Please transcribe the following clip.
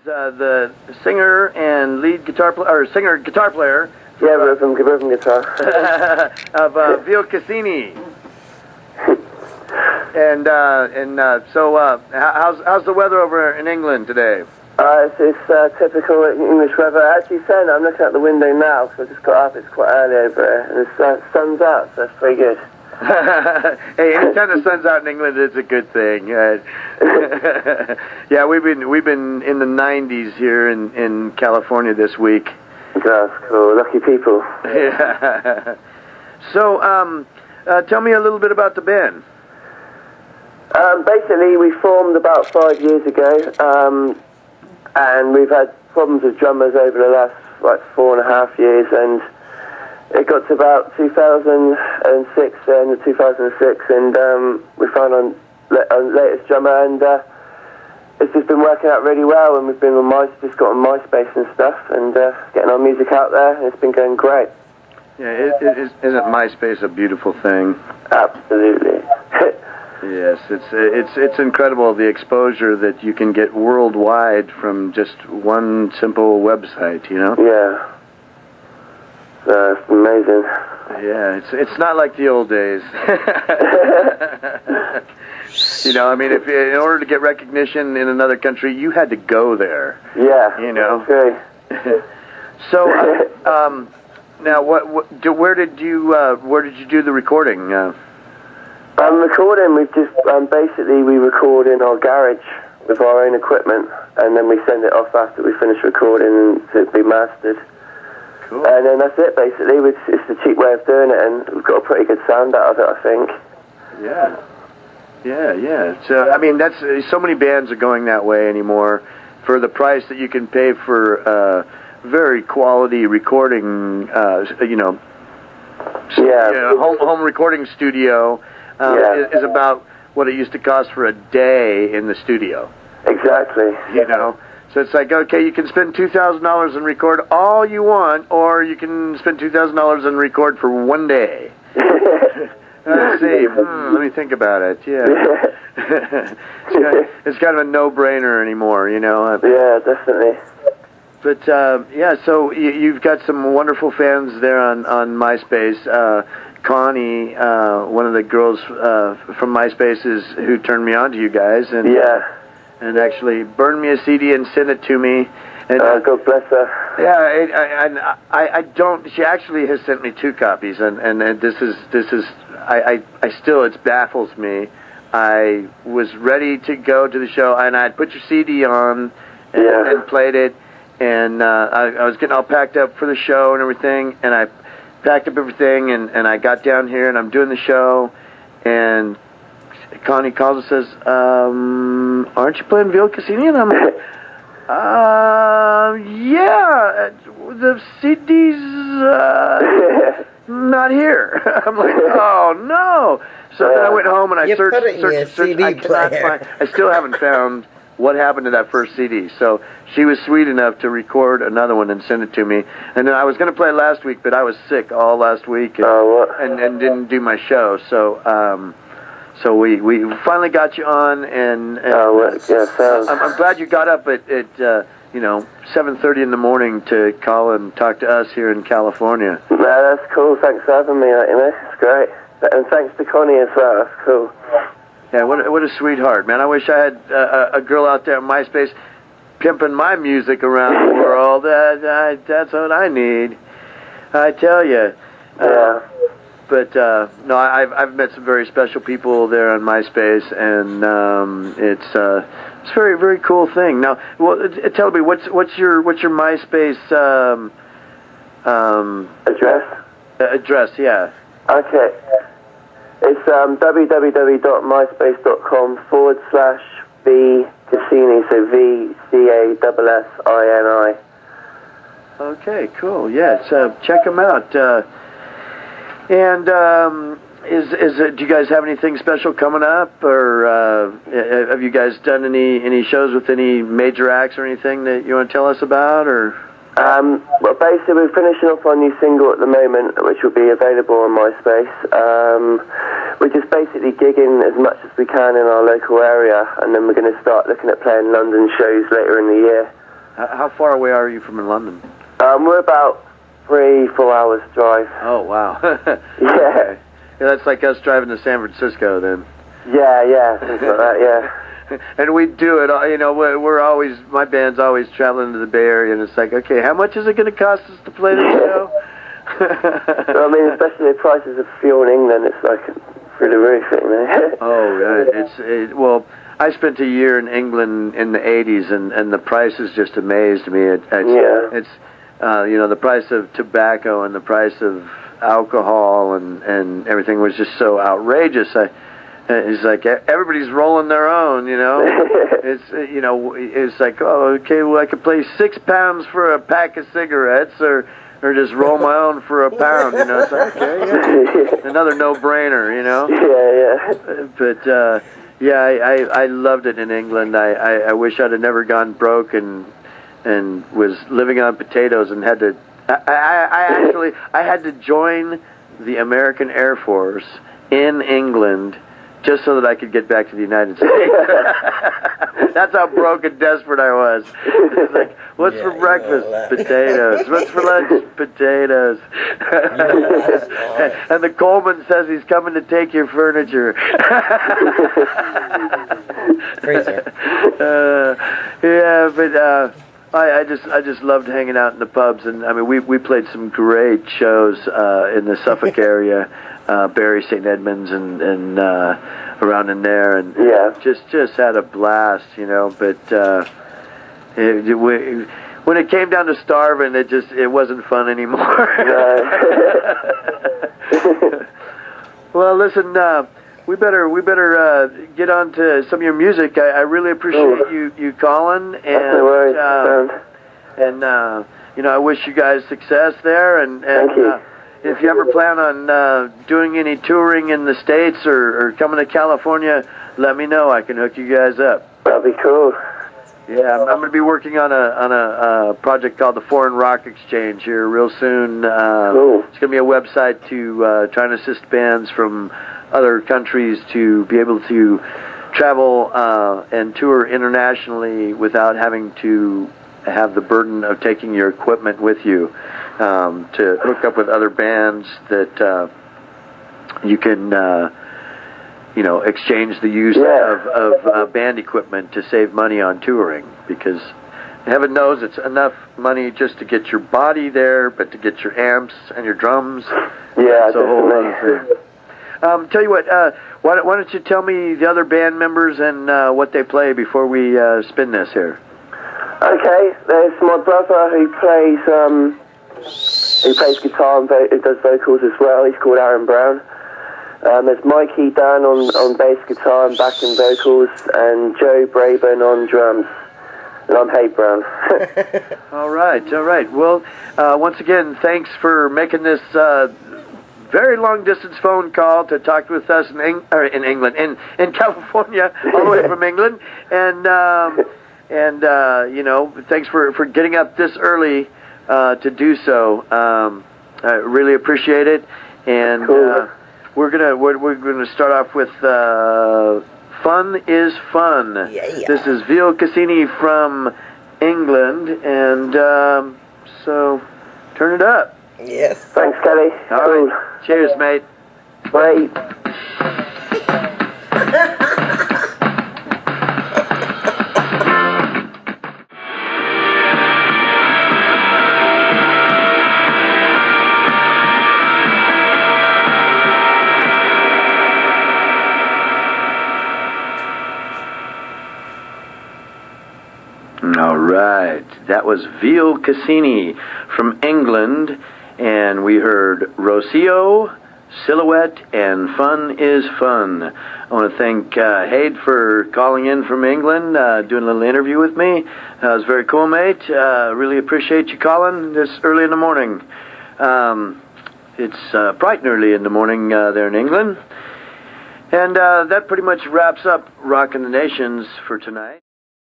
the singer and lead guitar player, or singer guitar player. Yeah, rhythm guitar. of Vil Cassini. And so how's the weather over in England today? It's typical English weather. Actually, saying I'm looking out the window now because I just got up. It's quite early over here, and the sun's out, so that's pretty good. Hey, anytime the sun's out in England, it's a good thing. Yeah, we've been in the 90s here in California this week. That's cool. Lucky people. Yeah. So, tell me a little bit about the band. Basically, we formed about 5 years ago, and we've had problems with drummers over the last 4.5 years, and it got to about 2006, end of 2006, and we found our latest drummer, and it's just been working out really well, and we've been on just got on MySpace and stuff, and getting our music out there, and it's been going great. Yeah, isn't MySpace a beautiful thing? Absolutely. Yes, it's incredible the exposure that you can get worldwide from just one simple website, you know? Yeah. It's amazing. Yeah, it's not like the old days. You know, I mean, in order to get recognition in another country, you had to go there. Yeah. You know. Okay. So, now, where did you do the recording? Recording. We've just basically we record in our garage with our own equipment, and then we send it off after we finish recording to be mastered. Cool. And then that's it, basically. It's the cheap way of doing it, and we've got a pretty good sound out of it, I think. Yeah. So, I mean, that's so many bands are going that way anymore for the price that you can pay for very quality recording, you know, home recording studio is about what it used to cost for a day in the studio. Exactly. You know? So it's like, okay, you can spend $2,000 and record all you want, or you can spend $2,000 and record for one day. Let's see. Let me think about it. Yeah. It's kind of a no-brainer anymore, you know. Yeah, definitely. But yeah, so you've got some wonderful fans there on MySpace. Connie, one of the girls from MySpace, is who turned me on to you guys, and actually burned me a CD and sent it to me. And God bless her. Yeah, I don't. She actually has sent me 2 copies, and this is I still, it baffles me. I was ready to go to the show, and I'd put your CD on and played it, and I was getting all packed up for the show and everything, and I packed up everything, and I got down here, and I'm doing the show, and Connie calls and says, aren't you playing Vil Cassini? And I'm like, yeah, the CD's not here. I'm like, oh no. So then I went home and I searched. I still haven't found what happened to that first CD. So she was sweet enough to record another one and send it to me. And then I was going to play it last week, but I was sick all last week and didn't do my show. So so we finally got you on, and I'm glad you got up at 7:30 in the morning to call and talk to us here in California. Yeah, that's cool. Thanks for having me. It's great, and thanks to Connie as well. That's cool. Yeah, what a sweetheart, man. I wish I had a girl out there on MySpace pimping my music around the world. That's what I need. I tell you. But no, I've met some very special people there on MySpace, and it's a very, very cool thing. Now, tell me, what's your MySpace address? Address, yeah. Okay, it's www.myspace.com/V Cassini, so VCASSINI. Okay, cool. Yeah, so check them out. And do you guys have anything special coming up, or have you guys done any shows with any major acts or anything that you want to tell us about, or? Well, basically we're finishing off our new single at the moment, which will be available on MySpace. We're just basically gigging as much as we can in our local area, and then we're going to start looking at playing London shows later in the year. How far away are you from London? We're about 3-4 hours drive. Oh, wow. Yeah. Okay. Yeah, that's like us driving to San Francisco, then. Yeah, things like that, yeah. And we do it, you know, we're always, my band's always traveling to the Bay Area, and it's like, okay, how much is it going to cost us to play the show? Well, I mean, especially the prices of fuel in England, it's like through the roof, you know. Oh, well, I spent a year in England in the 80s, and the prices just amazed me. It's you know, the price of tobacco and the price of alcohol and everything was just so outrageous. It's like everybody's rolling their own, you know. It's you know, it's like, oh, okay, well, I could pay £6 for a pack of cigarettes, or just roll my own for £1. You know, it's like, okay, yeah. Another no-brainer, you know. Yeah. But yeah, I loved it in England. I wish I'd have never gone broke and was living on potatoes and had to. I had to join the American Air Force in England just so that I could get back to the United States. That's how broke and desperate I was. It's like, what's for breakfast? Potatoes. What's for lunch? Potatoes. And the Coleman says he's coming to take your furniture. Freezer. Yeah, but I just loved hanging out in the pubs, and I mean we played some great shows in the Suffolk area. Bury St. Edmunds and around in there, and just had a blast, you know. But when it came down to starving, it wasn't fun anymore. Well, listen, we better get on to some of your music. I really appreciate you calling, and you know, I wish you guys success there, and thank you. If you ever plan on doing any touring in the States or coming to California, let me know. I can hook you guys up. That'd be cool. Yeah, I'm going to be working on a project called the Foreign Rock Exchange here real soon. Cool. It's going to be a website to try and assist bands from other countries to be able to travel and tour internationally without having to have the burden of taking your equipment with you. To hook up with other bands that you can, you know, exchange the use of band equipment to save money on touring, because heaven knows it's enough money just to get your body there, but to get your amps and your drums, it's a whole other thing. Tell you what, why don't you tell me the other band members and what they play before we spin this here? Okay, there's my brother who plays guitar and does vocals as well. He's called Aaron Brown. There's Mikey Dan on bass guitar and backing vocals, and Joe Braben on drums. And I'm Hay Brown. All right. Well, once again, thanks for making this very long distance phone call to talk with us in California, all the way from England, and you know, thanks for getting up this early to do so. I really appreciate it, and we're gonna start off with "Fun Is Fun." Yeah. This is Vil Cassini from England, and so turn it up. Yes. Thanks, Kelly. All right. Cheers, mate. Bye. All right, that was Vil Cassini from England, and we heard Rocio, Silhouette, and Fun Is Fun. I want to thank Haid for calling in from England, doing a little interview with me. It was very cool, mate. Really appreciate you calling this early in the morning. It's bright and early in the morning there in England. And that pretty much wraps up Rockin' the Nations for tonight.